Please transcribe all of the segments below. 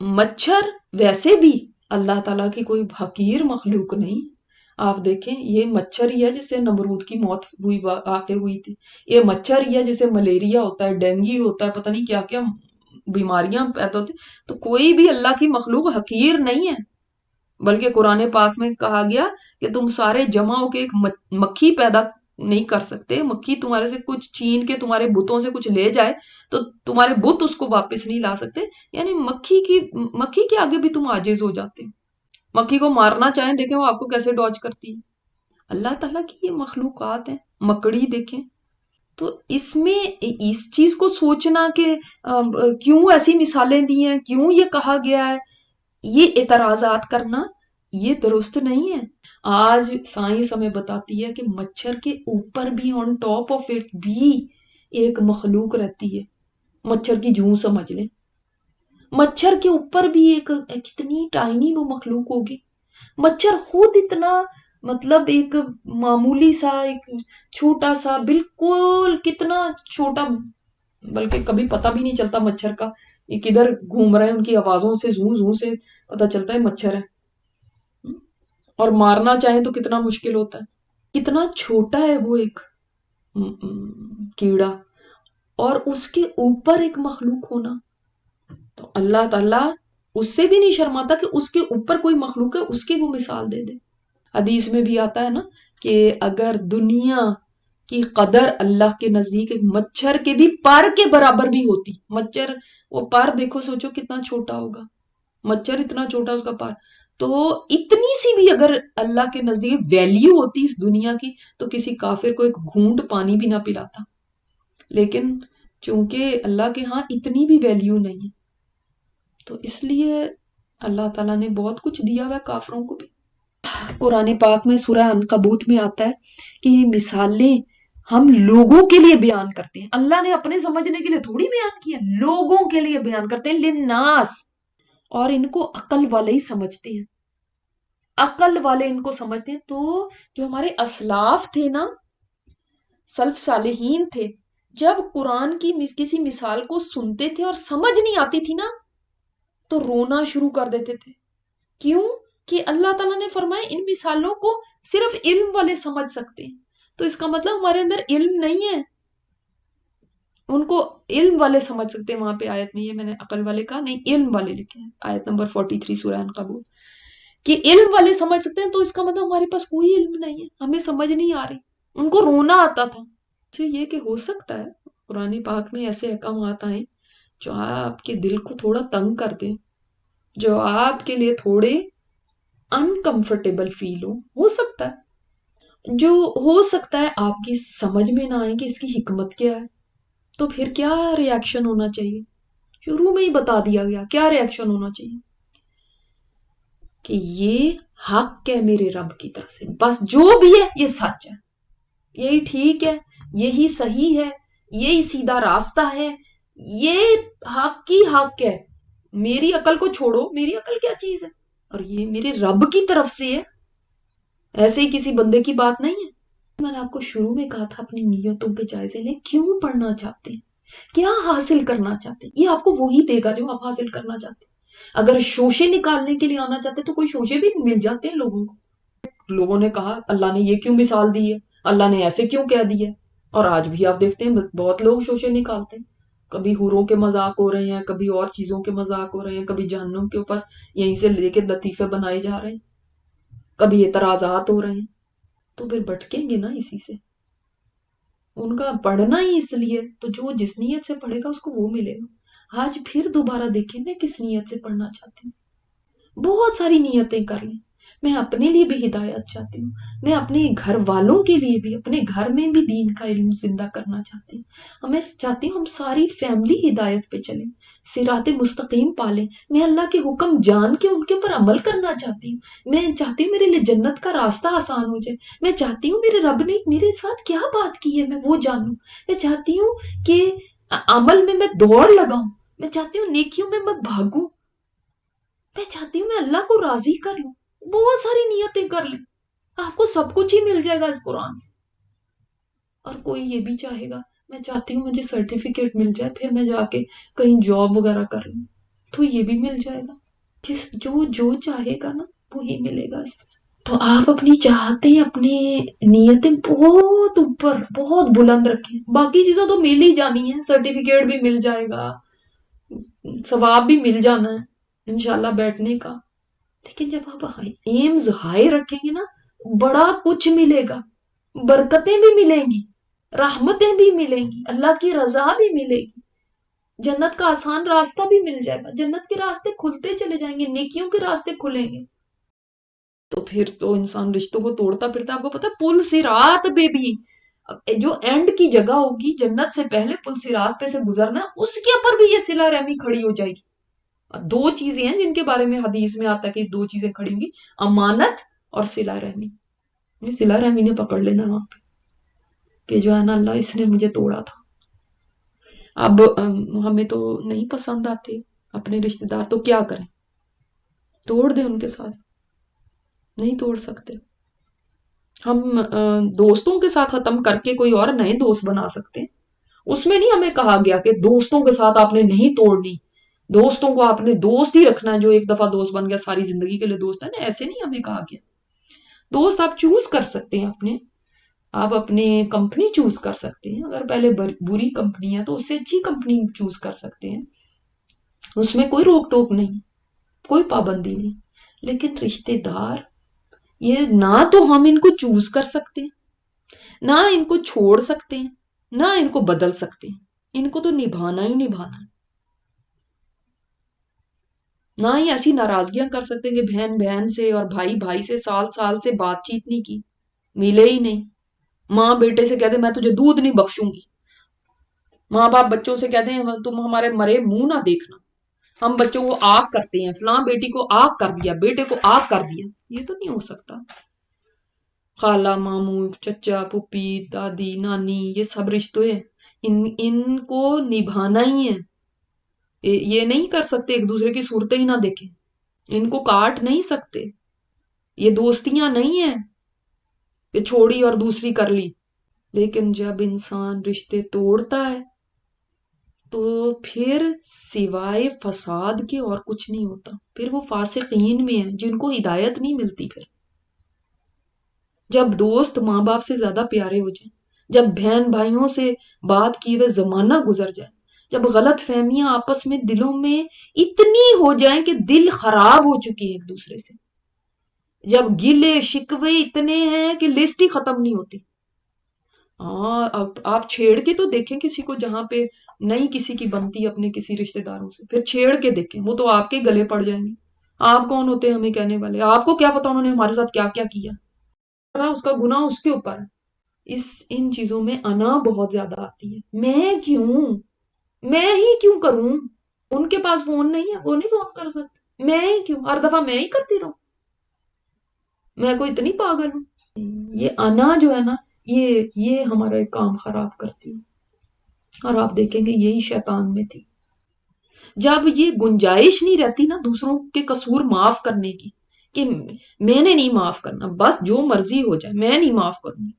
مچھر ویسے بھی اللہ تعالیٰ کی کوئی حقیر مخلوق نہیں. آپ دیکھیں یہ مچھر ہی ہے جس سے نمرود کی موت ہوئی واقع ہوئی تھی. یہ مچھر ہی ہے جسے ملیریا ہوتا ہے، ڈینگی ہوتا ہے، پتہ نہیں کیا کیا بیماریاں پیدا ہوتی. تو کوئی بھی اللہ کی مخلوق حقیر نہیں ہے. بلکہ قرآن پاک میں کہا گیا کہ تم سارے جمع ہو کے ایک مکھی پیدا نہیں کر سکتے. مکھی تمہارے سے کچھ چھین کے تمہارے بتوں سے کچھ لے جائے تو تمہارے بت اس کو واپس نہیں لا سکتے. یعنی مکھی کے آگے بھی تم عاجز ہو جاتے. مکھی کو مارنا چاہیں دیکھیں وہ آپ کو کیسے ڈاج کرتی ہے. اللہ تعالیٰ کی یہ مخلوقات ہیں. مکڑی دیکھیں. تو اس میں اس چیز کو سوچنا کہ کیوں ایسی مثالیں دی ہیں، کیوں یہ کہا گیا ہے، یہ اعتراضات کرنا یہ درست نہیں ہے. آج سائنس ہمیں بتاتی ہے کہ مچھر کے اوپر بھی آن ٹاپ آف اٹ بھی ایک مخلوق رہتی ہے. مچھر کی جوں سمجھ لیں. مچھر کے اوپر بھی ایک کتنی ٹائنی وہ مخلوق ہوگی. مچھر خود اتنا مطلب ایک معمولی سا ایک چھوٹا سا بالکل کتنا چھوٹا، بلکہ کبھی پتہ بھی نہیں چلتا مچھر کا یہ کدھر گھوم رہے ہیں. ان کی آوازوں سے زوں زوں سے پتہ چلتا ہے مچھر ہے. اور مارنا چاہیں تو کتنا مشکل ہوتا ہے. کتنا چھوٹا ہے وہ ایک کیڑا، اور اس کے اوپر ایک مخلوق ہونا. تو اللہ تعالیٰ اس سے بھی نہیں شرماتا کہ اس کے اوپر کوئی مخلوق ہے اس کی وہ مثال دے دے. حدیث میں بھی آتا ہے نا کہ اگر دنیا کی قدر اللہ کے نزدیک ایک مچھر کے بھی پر کے برابر بھی ہوتی. مچھر وہ پر دیکھو سوچو کتنا چھوٹا ہوگا. مچھر اتنا چھوٹا اس کا پر، تو اتنی سی بھی اگر اللہ کے نزدیک ویلیو ہوتی اس دنیا کی تو کسی کافر کو ایک گھونٹ پانی بھی نہ پلاتا. لیکن چونکہ اللہ کے ہاں اتنی بھی ویلیو نہیں ہے تو اس لیے اللہ تعالیٰ نے بہت کچھ دیا ہوا کافروں کو بھی. قرآن پاک میں سورہ عنکبوت میں آتا ہے کہ یہ مثالیں ہم لوگوں کے لیے بیان کرتے ہیں. اللہ نے اپنے سمجھنے کے لیے تھوڑی بیان کیا، لوگوں کے لیے بیان کرتے ہیں. للناس. اور ان کو عقل والے ہی سمجھتے ہیں. عقل والے ان کو سمجھتے ہیں. تو جو ہمارے اسلاف تھے نا، سلف صالحین تھے، جب قرآن کی کسی مثال کو سنتے تھے اور سمجھ نہیں آتی تھی نا تو رونا شروع کر دیتے تھے. کیوں؟ کہ اللہ تعالیٰ نے فرمایا ان مثالوں کو صرف علم والے سمجھ سکتے ہیں. تو اس کا مطلب ہمارے اندر علم نہیں ہے. ان کو علم والے سمجھ سکتے ہیں. وہاں پہ آیت میں یہ میں نے عقل والے کہا نہیں، علم والے لکھے ہیں. آیت نمبر 43 سورہ عنکبوت کہ علم والے سمجھ سکتے ہیں. تو اس کا مطلب ہمارے پاس کوئی علم نہیں ہے، ہمیں سمجھ نہیں آ رہی. ان کو رونا آتا تھا. تو یہ کہ ہو سکتا ہے قرآن پاک میں ایسے احکامات آئیں جو آپ کے دل کو تھوڑا تنگ کر دیں، جو آپ کے لیے تھوڑے انکمفرٹیبل فیل ہو سکتا ہے، جو ہو سکتا ہے آپ کی سمجھ میں نہ آئے کہ اس کی حکمت کیا ہے. تو پھر کیا ری ایکشن ہونا چاہیے؟ شروع میں ہی بتا دیا گیا کیا ری ایکشن ہونا چاہیے کہ یہ حق ہے میرے رب کی طرف سے، بس جو بھی ہے یہ سچ ہے، یہی ٹھیک ہے، یہی صحیح ہے، یہی سیدھا راستہ ہے، یہ حق کی حق ہے. میری عقل کو چھوڑو، میری عقل کیا چیز ہے، اور یہ میرے رب کی طرف سے ہے، ایسے ہی کسی بندے کی بات نہیں ہے. میں نے آپ کو شروع میں کہا تھا اپنی نیتوں کے جائزے لیں. کیوں پڑھنا چاہتے ہیں، کیا حاصل کرنا چاہتے ہیں؟ یہ آپ کو وہی دے گا جو آپ حاصل کرنا چاہتے ہیں. اگر شوشے نکالنے کے لیے آنا چاہتے تو کوئی شوشے بھی مل جاتے ہیں لوگوں کو. لوگوں نے کہا اللہ نے یہ کیوں مثال دی ہے، اللہ نے ایسے کیوں کہہ دی ہے. اور آج بھی آپ دیکھتے ہیں بہت لوگ شوشے نکالتے ہیں. کبھی حوروں کے مذاق ہو رہے ہیں، کبھی اور چیزوں کے مذاق ہو رہے ہیں، کبھی جہنم کے اوپر یہیں سے لے کے لطیفے بنائے جا رہے ہیں، کبھی اعتراضات ہو رہے ہیں. تو پھر بھٹکیں گے نا اسی سے. ان کا پڑھنا ہی اس لیے، تو جو جس نیت سے پڑھے گا اس کو وہ ملے گا. آج پھر دوبارہ دیکھیں میں کس نیت سے پڑھنا چاہتی ہوں. بہت ساری نیتیں کر لیں. میں اپنے لیے بھی ہدایت چاہتی ہوں، میں اپنے گھر والوں کے لیے بھی، اپنے گھر میں بھی دین کا علم زندہ کرنا چاہتی ہوں. میں چاہتی ہوں ہم ساری فیملی ہدایت پہ چلیں، صراط مستقیم پالیں. میں اللہ کے حکم جان کے ان کے اوپر عمل کرنا چاہتی ہوں. میں چاہتی ہوں میرے لیے جنت کا راستہ آسان ہو جائے. میں چاہتی ہوں میرے رب نے میرے ساتھ کیا بات کی ہے میں وہ جانوں. میں چاہتی ہوں کہ عمل میں دوڑ لگاؤں. میں چاہتی ہوں نیکیوں میں بھاگوں. میں چاہتی ہوں میں اللہ کو راضی کر لوں. بہت ساری نیتیں کر لیں، آپ کو سب کچھ ہی مل جائے گا اس قرآن سے. اور کوئی یہ بھی چاہے گا میں چاہتی ہوں مجھے سرٹیفکیٹ مل جائے پھر میں جا کے کہیں جاب وغیرہ کر لوں. تو یہ بھی مل جائے گا. جو چاہے گا نا وہی ملے گا اس سے. تو آپ اپنی چاہتے اپنی نیتیں بہت اوپر بہت بلند رکھیں. باقی چیزیں تو مل ہی جانی ہے، سرٹیفکیٹ بھی مل جائے گا، ثواب بھی مل جانا ہے انشاءاللہ بیٹھنے کا. لیکن جب آپ ایمز ہائی رکھیں گے نا بڑا کچھ ملے گا، برکتیں بھی ملیں گی، رحمتیں بھی ملیں گی، اللہ کی رضا بھی ملے گی، جنت کا آسان راستہ بھی مل جائے گا، جنت کے راستے کھلتے چلے جائیں گے، نیکیوں کے راستے کھلیں گے. تو پھر تو انسان رشتوں کو توڑتا پھرتا. آپ کو پتا پل صراط پہ بھی جو اینڈ کی جگہ ہوگی جنت سے پہلے پل صراط پہ سے گزرنا، اس کے اوپر بھی یہ صلہ رحمی کھڑی ہو جائے گی. دو چیزیں ہیں جن کے بارے میں حدیث میں آتا ہے کہ دو چیزیں کھڑی ہوں گی، امانت اور صلہ رحمی. صلہ رحمی نے پکڑ لینا وہاں پہ کہ جو ہے نا اللہ اس نے مجھے توڑا تھا. اب ہمیں تو نہیں پسند آتے اپنے رشتہ دار، تو کیا کریں؟ توڑ دیں ان کے ساتھ؟ نہیں توڑ سکتے. ہم دوستوں کے ساتھ ختم کر کے کوئی اور نئے دوست بنا سکتے ہیں. اس میں نہیں ہمیں کہا گیا کہ دوستوں کے ساتھ آپ نے نہیں توڑنی، دوستوں کو آپ نے دوست ہی رکھنا ہے، جو ایک دفعہ دوست بن گیا ساری زندگی کے لیے دوست ہے نا، ایسے نہیں ہمیں کہا گیا. دوست آپ چوز کر سکتے ہیں آپ اپنے کمپنی چوز کر سکتے ہیں. اگر پہلے بری کمپنی ہے تو اس سے اچھی کمپنی چوز کر سکتے ہیں، اس میں کوئی روک ٹوک نہیں، کوئی پابندی نہیں. لیکن رشتے دار یہ نہ تو ہم ان کو چوز کر سکتے ہیں، نہ ان کو چھوڑ سکتے ہیں، نہ ان کو بدل سکتے ہیں. ان کو تو نبھانا ہی نبھانا ہے. نہ ہی ایسی ناراضگیاں کر سکتے ہیں کہ بہن بہن سے اور بھائی بھائی سے سال سے بات چیت نہیں کی، ملے ہی نہیں. ماں بیٹے سے کہتے میں تجھے دودھ نہیں بخشوں گی، ماں باپ بچوں سے کہتے ہیں تم ہمارے مرے منہ نہ دیکھنا. ہم بچوں کو آگ کرتے ہیں، فلاں بیٹی کو آگ کر دیا، بیٹے کو آگ کر دیا. یہ تو نہیں ہو سکتا. خالہ ماموں چچا پھوپھی دادی نانی یہ سب رشتے ان کو نبھانا ہی ہے. یہ نہیں کر سکتے ایک دوسرے کی صورتیں ہی نہ دیکھیں، ان کو کاٹ نہیں سکتے. یہ دوستیاں نہیں ہیں کہ چھوڑی اور دوسری کر لی. لیکن جب انسان رشتے توڑتا ہے تو پھر سوائے فساد کے اور کچھ نہیں ہوتا. پھر وہ فاسقین میں ہیں جن کو ہدایت نہیں ملتی. پھر جب دوست ماں باپ سے زیادہ پیارے ہو جائیں، جب بہن بھائیوں سے بات کی ہوئے زمانہ گزر جائے، جب غلط فہمیاں آپس میں دلوں میں اتنی ہو جائیں کہ دل خراب ہو چکی ہے ایک دوسرے سے، جب گلے شکوے اتنے ہیں کہ لسٹ ہی ختم نہیں ہوتی. آپ چھیڑ کے تو دیکھیں کسی کو جہاں پہ نہیں کسی کی بنتی اپنے کسی رشتے داروں سے، پھر چھیڑ کے دیکھیں، وہ تو آپ کے گلے پڑ جائیں گے. آپ کون ہوتے ہیں ہمیں کہنے والے؟ آپ کو کیا پتا انہوں نے ہمارے ساتھ کیا کیا کیا. اس کا گناہ اس کے اوپر ہے. ان چیزوں میں انا بہت زیادہ آتی ہے. میں ہی کیوں کروں؟ ان کے پاس فون نہیں ہے، وہ نہیں فون کر سکتے، میں ہی کیوں ہر دفعہ میں ہی کرتی رہوں؟ میں کوئی اتنی پاگل ہوں؟ یہ انا جو ہے نا یہ ہمارا ایک کام خراب کرتی ہے. اور آپ دیکھیں گے یہی شیطان میں تھی. جب یہ گنجائش نہیں رہتی نا دوسروں کے قصور معاف کرنے کی کہ میں نے نہیں معاف کرنا، بس جو مرضی ہو جائے میں نہیں معاف کروں گی.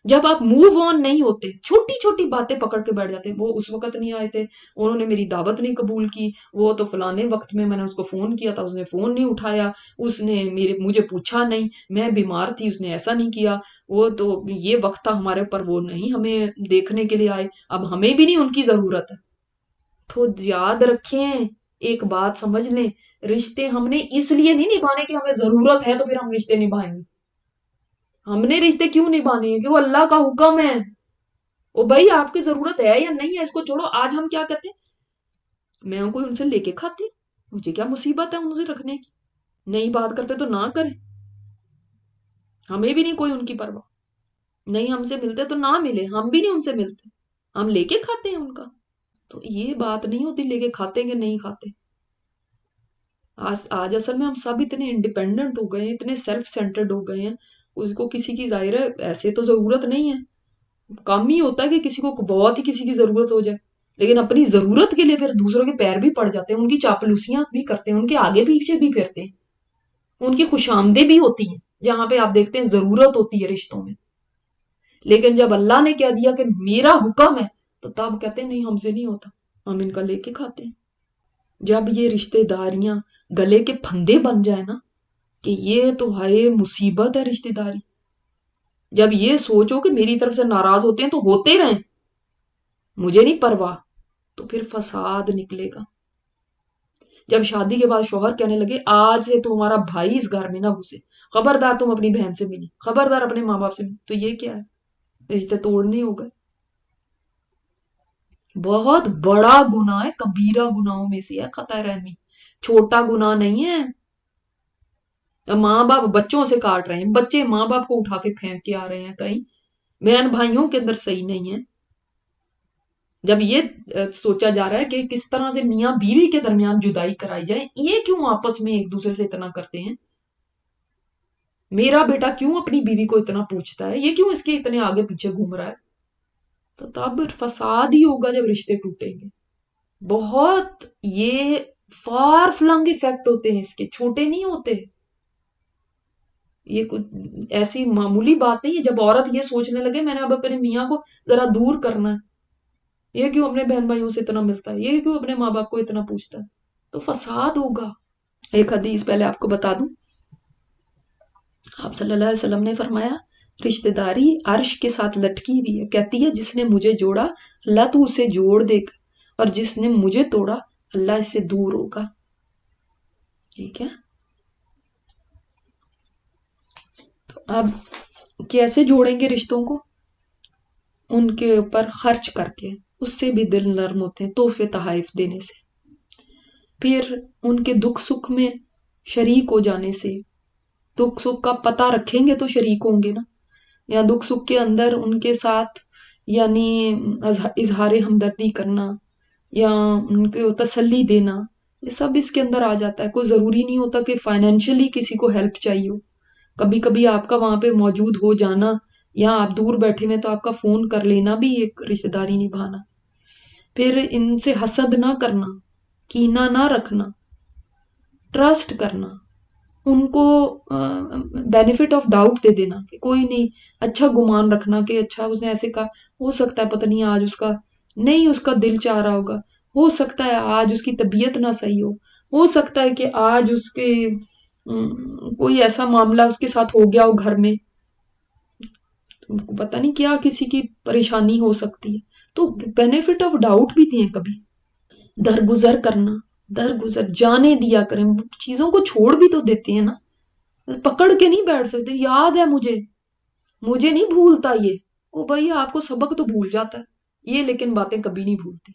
جب آپ موو آن نہیں ہوتے، چھوٹی چھوٹی باتیں پکڑ کے بیٹھ جاتے، وہ اس وقت نہیں آئے تھے، انہوں نے میری دعوت نہیں قبول کی، وہ تو فلانے وقت میں نے اس کو فون کیا تھا اس نے فون نہیں اٹھایا، اس نے مجھے پوچھا نہیں، میں بیمار تھی اس نے ایسا نہیں کیا، وہ تو یہ وقت تھا ہمارے اوپر وہ نہیں ہمیں دیکھنے کے لیے آئے، اب ہمیں بھی نہیں ان کی ضرورت ہے. تو یاد رکھیں، ایک بات سمجھ لیں، رشتے ہم نے اس لیے نہیں نبھانے کہ ہمیں ضرورت ہے تو پھر ہم رشتے نبھائیں گے. ہم نے رشتے کیوں نبھانے ہیں؟ کہ وہ اللہ کا حکم ہے. وہ بھائی آپ کی ضرورت ہے یا نہیں ہے اس کو چھوڑو. آج ہم کیا کہتے ہیں، میں کوئی ان سے لے کے کھاتی، مجھے کیا مصیبت ہے ان سے رکھنے کی، نہیں بات کرتے تو نہ کریں، ہمیں بھی نہیں کوئی ان کی پرواہ، نہیں ہم سے ملتے تو نہ ملے، ہم بھی نہیں ان سے ملتے، ہم لے کے کھاتے ہیں ان کا. تو یہ بات نہیں ہوتی لے کے کھاتے کہ نہیں کھاتے. آج اصل میں ہم سب اتنے انڈیپینڈنٹ ہو گئے ہیں، اتنے سیلف سینٹرڈ ہو گئے ہیں، اس کو کسی کی ظاہر ہے ایسے تو ضرورت نہیں ہے. کم ہی ہوتا ہے کہ کسی کو بہت ہی کسی کی ضرورت ہو جائے، لیکن اپنی ضرورت کے لیے پھر دوسروں کے پیر بھی پڑ جاتے ہیں، ان کی چاپلوسیاں بھی کرتے ہیں، ان کے آگے پیچھے بھی پھرتے ہیں، ان کی خوشامدیں بھی ہوتی ہیں جہاں پہ آپ دیکھتے ہیں ضرورت ہوتی ہے رشتوں میں. لیکن جب اللہ نے کہہ دیا کہ میرا حکم ہے تو تب کہتے ہیں نہیں ہم سے نہیں ہوتا، ہم ان کا لے کے کھاتے ہیں. جب یہ رشتے داریاں گلے کے پھندے بن جائے نا کہ یہ تو ہے مصیبت ہے رشتے داری، جب یہ سوچو کہ میری طرف سے ناراض ہوتے ہیں تو ہوتے رہیں، مجھے نہیں پرواہ، تو پھر فساد نکلے گا۔ جب شادی کے بعد شوہر کہنے لگے آج سے تمہارا بھائی اس گھر میں نہ گھسے، خبردار تم اپنی بہن سے ملی، خبردار اپنے ماں باپ سے ملی، تو یہ کیا ہے؟ رشتے توڑنے ہو گئے۔ بہت بڑا گناہ ہے، کبیرہ گناہوں میں سے ہے خطا رحمی، چھوٹا گناہ نہیں ہے۔ ماں باپ بچوں سے کاٹ رہے ہیں، بچے ماں باپ کو اٹھا کے پھینک کے آ رہے ہیں، کہیں بہن بھائیوں کے اندر صحیح نہیں ہے۔ جب یہ سوچا جا رہا ہے کہ کس طرح سے میاں بیوی کے درمیان جدائی کرائی جائے، یہ کیوں آپس میں ایک دوسرے سے اتنا کرتے ہیں؟ میرا بیٹا کیوں اپنی بیوی کو اتنا پوچھتا ہے، یہ کیوں اس کے اتنے آگے پیچھے گھوم رہا ہے؟ تو تب فساد ہی ہوگا جب رشتے ٹوٹیں گے۔ بہت یہ فار فلنگ ایفیکٹ ہوتے ہیں اس کے، چھوٹے نہیں ہوتے۔ یہ کچھ ایسی معمولی بات نہیں ہے جب عورت یہ سوچنے لگے میں نے اب اپنے میاں کو ذرا دور کرنا ہے، یہ کیوں اپنے بہن بھائیوں سے اتنا ملتا ہے، یہ کیوں اپنے ماں باپ کو اتنا پوچھتا ہے، تو فساد ہوگا۔ ایک حدیث پہلے آپ کو بتا دوں، آپ صلی اللہ علیہ وسلم نے فرمایا رشتہ داری عرش کے ساتھ لٹکی ہوئی ہے، کہتی ہے جس نے مجھے جوڑا اللہ تو اسے جوڑ دے گا، اور جس نے مجھے توڑا اللہ اس سے دور ہوگا۔ ٹھیک ہے، تو اب کیسے جوڑیں گے رشتوں کو؟ ان کے اوپر خرچ کر کے، اس سے بھی دل نرم ہوتے ہیں، تحفے تحائف دینے سے، پھر ان کے دکھ سکھ میں شریک ہو جانے سے، دکھ سکھ کا پتہ رکھیں گے تو شریک ہوں گے نا، یا دکھ سکھ کے اندر ان کے ساتھ یعنی اظہار ہمدردی کرنا یا ان کو تسلی دینا، یہ سب اس کے اندر آ جاتا ہے۔ کوئی ضروری نہیں ہوتا کہ فائنینشلی کسی کو ہیلپ چاہیے ہو، کبھی کبھی آپ کا وہاں پہ موجود ہو جانا یا آپ دور بیٹھے میں تو آپ کا فون کر لینا بھی ایک رشتہ داری نبھانا۔ پھر ان سے حسد نہ کرنا، کینہ نہ رکھنا، ٹرسٹ کرنا، ان کو بینیفٹ آف ڈاؤٹ دے دینا کہ کوئی نہیں، اچھا گمان رکھنا کہ اچھا اس نے ایسے کہا، ہو سکتا ہے پتہ نہیں آج اس کا دل چاہ رہا ہوگا، ہو سکتا ہے آج اس کی طبیعت نہ صحیح ہو سکتا ہے کہ آج اس کے کوئی ایسا معاملہ اس کے ساتھ ہو گیا ہو گھر میں، پتہ نہیں کیا کسی کی پریشانی ہو سکتی ہے، تو بینیفٹ آف ڈاؤٹ بھی دیں، کبھی درگزر کرنا، درگزر جانے دیا کریں، چیزوں کو چھوڑ بھی تو دیتے ہیں نا، پکڑ کے نہیں بیٹھ سکتے، یاد ہے مجھے نہیں بھولتا یہ، او بھائی آپ کو سبق تو بھول جاتا ہے یہ، لیکن باتیں کبھی نہیں بھولتی۔